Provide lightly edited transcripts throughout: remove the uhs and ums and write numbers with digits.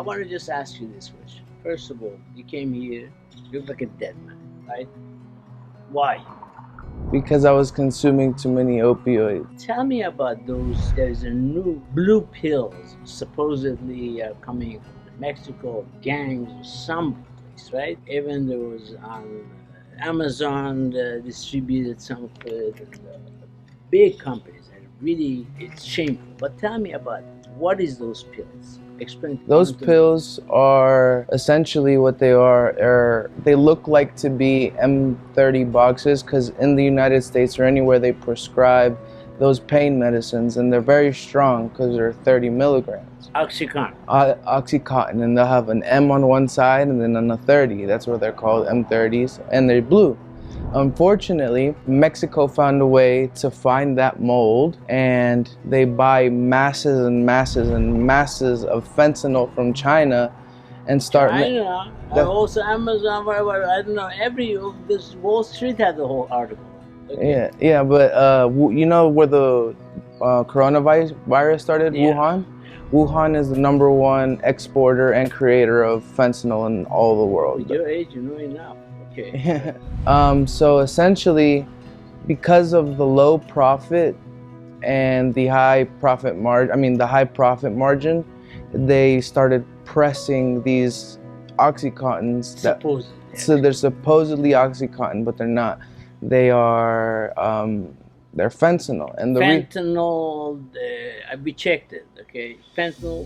want to just ask you this question. First of all, you came here, you look like a dead man, right? Why? Because I was consuming too many opioids. Tell me about those. There's a new blue pills supposedly coming from Mexico, gangs or someplace, right? Even there was on Amazon distributed some of the big companies. And really, it's shameful. But tell me about what is those pills? Explain. Those pills are essentially what they are they look like to be M30 boxes, because in the United States or anywhere they prescribe those pain medicines, and they're very strong because they're 30 milligrams. Oxycontin. Oxycontin, and they'll have an M on one side and then on the 30. That's what they're called, M30s, and they're blue. Unfortunately, Mexico found a way to find that mold, and they buy masses and masses and masses of fentanyl from China and start. China, also Amazon, whatever. I don't know. This Wall Street had the whole article. Okay. Yeah, but you know where the coronavirus started? Yeah. Wuhan. Wuhan is the #1 exporter and creator of fentanyl in all the world. With your age, you know enough. Okay. So essentially, because of the low profit and the high profit margin, they started pressing these Oxycontins. So they're supposedly Oxycontin, but they're not. They are they're fentanyl. And the fentanyl, we checked it. Okay, fentanyl,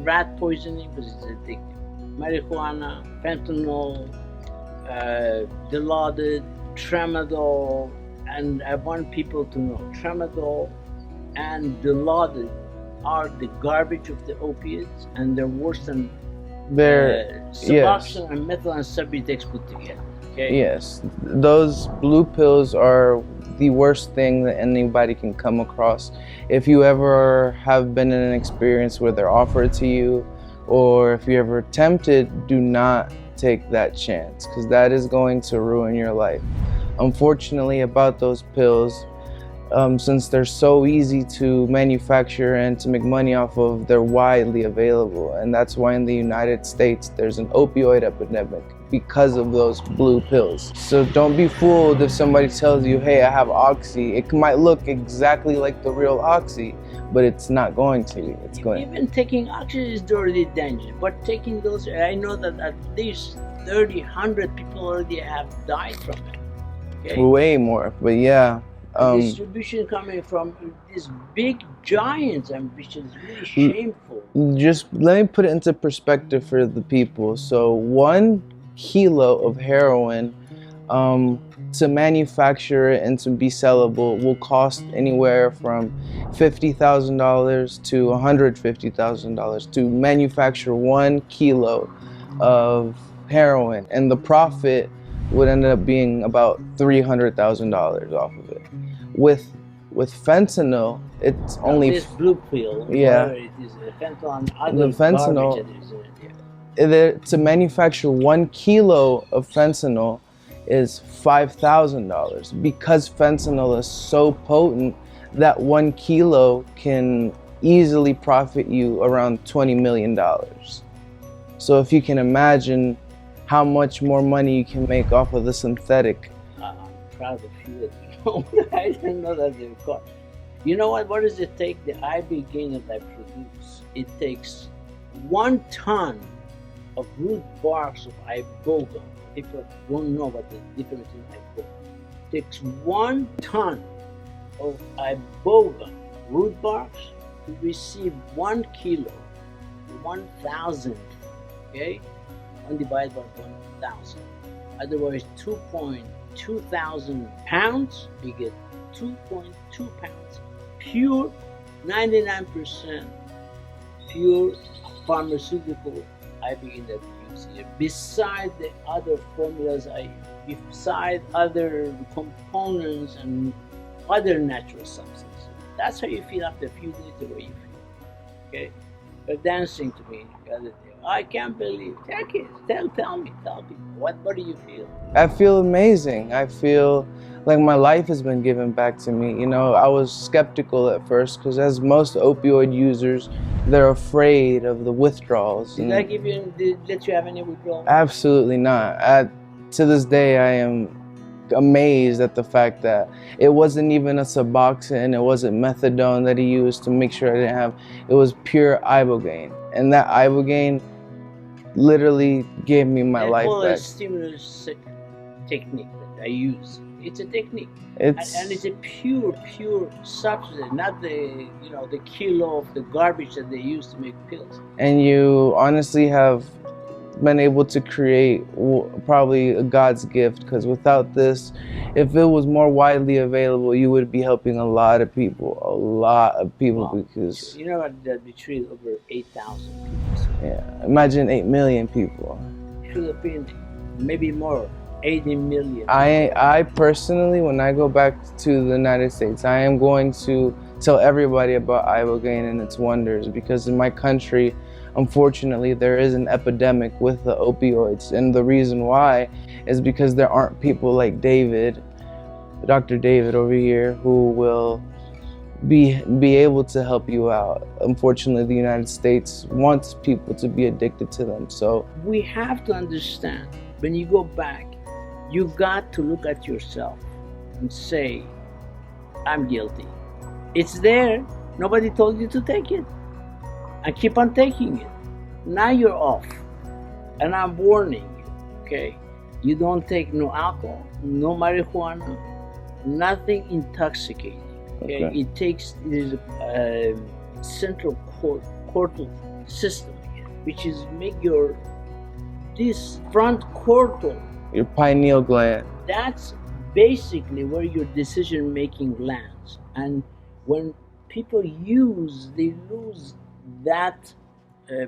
rat poisoning because it's addictive. Marijuana, fentanyl. Dilaudid, tramadol, and I want people to know tramadol and Dilaudid are the garbage of the opiates, and they're worse than Suboxone and methylene Subutex put together. Okay? Yes, those blue pills are the worst thing that anybody can come across. If you ever have been in an experience where they're offered to you, or if you're ever tempted, do not take that chance, because that is going to ruin your life. Unfortunately, about those pills, since they're so easy to manufacture and to make money off of, they're widely available, and that's why in the United States there's an opioid epidemic because of those blue pills. So don't be fooled if somebody tells you, hey, I have Oxy. It might look exactly like the real Oxy, but it's not going to be. Even taking Oxy is already dangerous, but taking those, I know that at least 30, 100 people already have died from it. Okay? Way more, but yeah. Distribution coming from these big giants, which is really shameful. Just let me put it into perspective for the people. So 1 kilo of heroin, to manufacture it and to be sellable, will cost anywhere from $50,000 to $150,000 to manufacture 1 kilo of heroin, and the profit would end up being about $300,000 off of it. With fentanyl, it's only this blue pill. Yeah, it is fentanyl and other the fentanyl. To manufacture 1 kilo of fentanyl is $5,000, because fentanyl is so potent that 1 kilo can easily profit you around $20 million. So if you can imagine how much more money you can make off of the synthetic. I'm proud of you. I didn't know that they were caught. You know what? What does it take? The Ibogaine that I produce, it takes 1 ton of root barks of Ibogaine. People don't know what the difference in Ibogaine. It takes 1 ton of Ibogaine root barks to receive 1 kilo, 1,000, okay? 1 divided by 1,000. Otherwise, 2,200 pounds, you get 2.2 pounds. Pure, 99% pure pharmaceutical Ibogaine that we use here. Beside the other formulas, beside other components and other natural substances. That's how you feel after a few days, the way you feel. Okay? You're dancing to me the other day. I can't believe. Take it. Tell me. Tell people. What do you feel? I feel amazing. I feel like my life has been given back to me. You know, I was skeptical at first because, as most opioid users, they're afraid of the withdrawals. Did I give you? Did let you have any withdrawal? Absolutely not. To this day, I am amazed at the fact that it wasn't even a Suboxone, it wasn't methadone that he used to make sure I didn't have. It was pure Ibogaine, and that Ibogaine literally gave me my life back. It's a stimulus technique that I use. It's a technique, and it's a pure substance, not the the kilo of the garbage that they use to make pills. And you honestly have been able to create probably God's gift, because without this, if it was more widely available, you would be helping a lot of people, because you know that we treat over 8,000 people. Yeah, imagine 8 million people. Should have been maybe more, 80 million. I personally, when I go back to the United States, I am going to tell everybody about Ibogaine and its wonders, because in my country, unfortunately, there is an epidemic with the opioids, and the reason why is because there aren't people like David, Dr. David over here, who will be able to help you out. Unfortunately, the United States wants people to be addicted to them. So we have to understand, when you go back, you got to look at yourself and say, I'm guilty. It's there. Nobody told you to take it. And keep on taking it. Now you're off. And I'm warning you, okay? You don't take no alcohol, no marijuana, nothing intoxicating. Okay? It is a central cortical system, which is make this front cortical, your pineal gland. That's basically where your decision making lands. And when people they lose that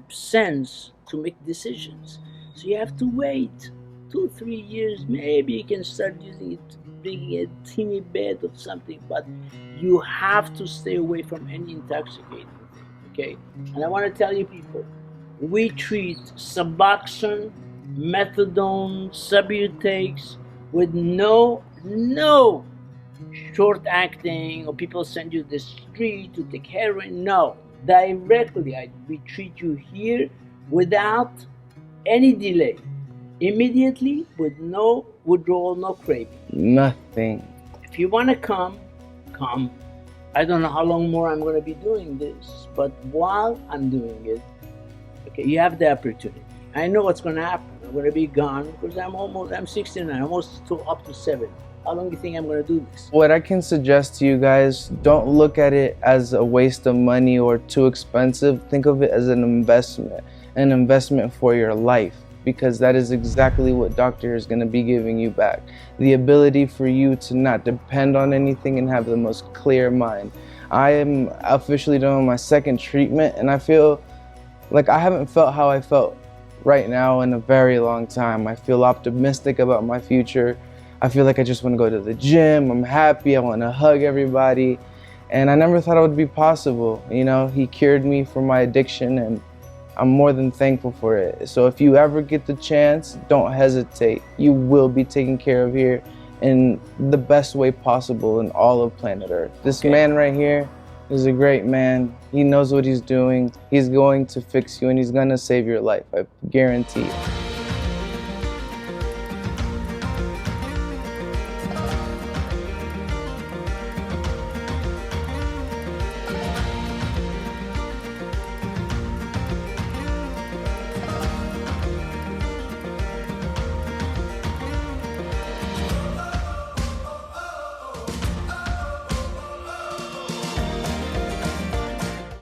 sense to make decisions. So you have to wait 2-3 years, maybe you can start using it, bringing a teeny bit of something, but you have to stay away from any intoxicating thing, okay? And I want to tell you people, we treat Suboxone, methadone, Subutex with no short acting, or people send you the street to take heroin. No, directly we treat you here without any delay, immediately, with no withdrawal, no craving. Nothing. If you want to come. I don't know how long more I'm going to be doing this, but while I'm doing it, okay, you have the opportunity. I know what's going to happen. I'm going to be gone because I'm 69, almost up to 70. How long do you think I'm going to do this? What I can suggest to you guys, don't look at it as a waste of money or too expensive. Think of it as an investment for your life, because that is exactly what doctor is going to be giving you back. The ability for you to not depend on anything and have the most clear mind. I am officially done my second treatment, and I feel like I haven't felt how I felt right now in a very long time. I feel optimistic about my future. I feel like I just want to go to the gym. I'm happy. I want to hug everybody. And I never thought it would be possible. You know, he cured me from my addiction, and I'm more than thankful for it. So if you ever get the chance, don't hesitate. You will be taken care of here in the best way possible in all of planet Earth. This man right here is a great man. He knows what he's doing. He's going to fix you, and he's going to save your life. I guarantee you.